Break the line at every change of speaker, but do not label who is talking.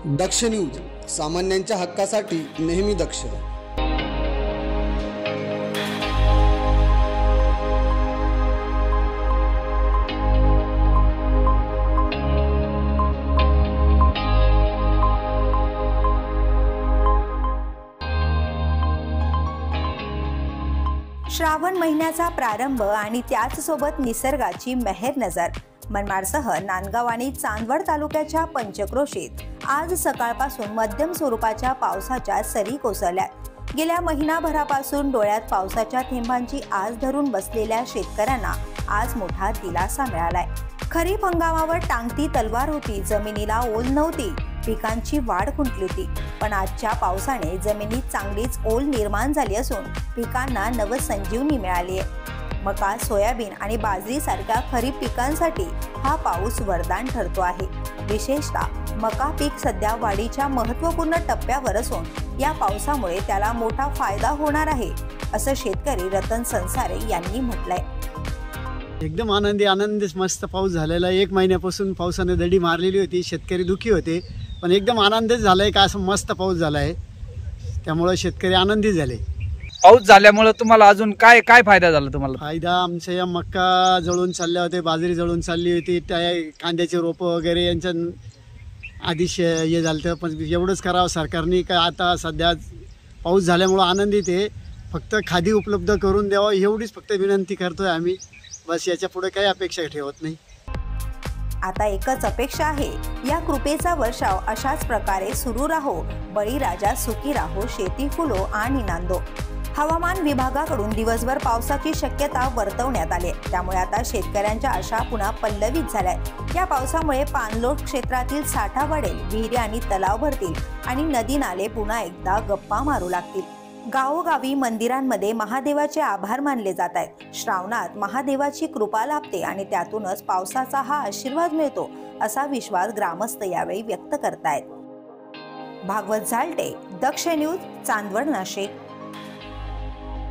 दक्ष news, सामान्यांच्या हक्कासाठी नेहमी दक्ष।
श्रावण महिन्याचा प्रारंभ आणि त्याचसोबत निसर्गाची मेहर नजर। मनमाडसह नांदगाव आणि चांदवड तालुक्याच्या पंचक्रोशीत आज सकाळपासून मध्यम स्वरूपाच्या पावसाच्या सरी कोसळल्यात। गेल्या महिनाभरापासून डोळ्यात पावसाच्या थेंबांची आस धरून बसलेल्या शेतकऱ्यांना आज मोठा दिलासा मिळालाय। खरीप हंगामावर टांगती तलवार होती, जमिनीला ओल नव्हती, पिकांची वाढ खुंटली होती। पण आजच्या पावसाने जमिनीत चांगलीच ओल निर्माण झाली असून पिकांना नवसंजीवनी मिळाली आहे। मका, सोयाबीन आणि बाजरी सारख्या खरीप पिकांसाठी हा पाऊस वरदान ठरतो आहे। विशेषतः मका पीक सध्या वाढीच्या महत्त्वपूर्ण टप्प्यावर असून या पावसामुळे त्याला मोठा फायदा होणार आहे, असं शेतकरी रतन संसारे यांनी म्हटलंय।
एकदम आनंदी मस्त पाऊस झालेला। 1 महिन्यापासून पावसाने दडी मारलेली होती, शेतकरी दुखी होते, पण एकदम आनंदच झालाय का असं मस्त पाऊस झालाय, त्यामुळे शेतकरी आनंदी झाले।
पाऊस झाल्यामुळे तुम्हाला अजून काय काय फायदा झाला? तुम्हाला
फायदा आमच्या या मक्का जळून चालल्या होते, बाजरी जळून चालली होती, त्या कांद्याचे रोपं वगैरे यांच्या आधी हे झालं, पण एवढंच करावं सरकारने का आता सध्या पाऊस झाल्यामुळे आनंदित आहे। फक्त खादी उपलब्ध करून द्यावं एवढीच फक्त विनंती करतोय आम्ही, बस याच्या पुढे काही अपेक्षा ठेवत नाही।
आता एकच अपेक्षा आहे, या कृपेचा वर्षाव अशाच प्रकारे सुरू राहो। बळीराजा सुखी राहो, शेती फुलो आणि नांदो। हवामान विभागाकडून दिवसभर पावसाची शक्यता वर्तवण्यात आली, त्यामुळे आता शेतकऱ्यांच्या आशा पुन्हा पल्लवित झाल्यात। या पावसामुळे पाणलोट क्षेत्रातील साठा वाढेल, विहिरी आणि तलाव भरतील आणि नदी नाले पुन्हा एकदा गप्पा मारू लागतील। गावोगावी मंदिरांमध्ये महादेवाचे आभार मानले जात आहेत। श्रावणात महादेवाची कृपा लाभते आणि त्यातूनच पावसाचा हा आशीर्वाद मिळतो, असा विश्वास ग्रामस्थ यावेळी व्यक्त करतायत। भागवत झालटे, दक्ष न्यूज, चांदवड, नाशिक।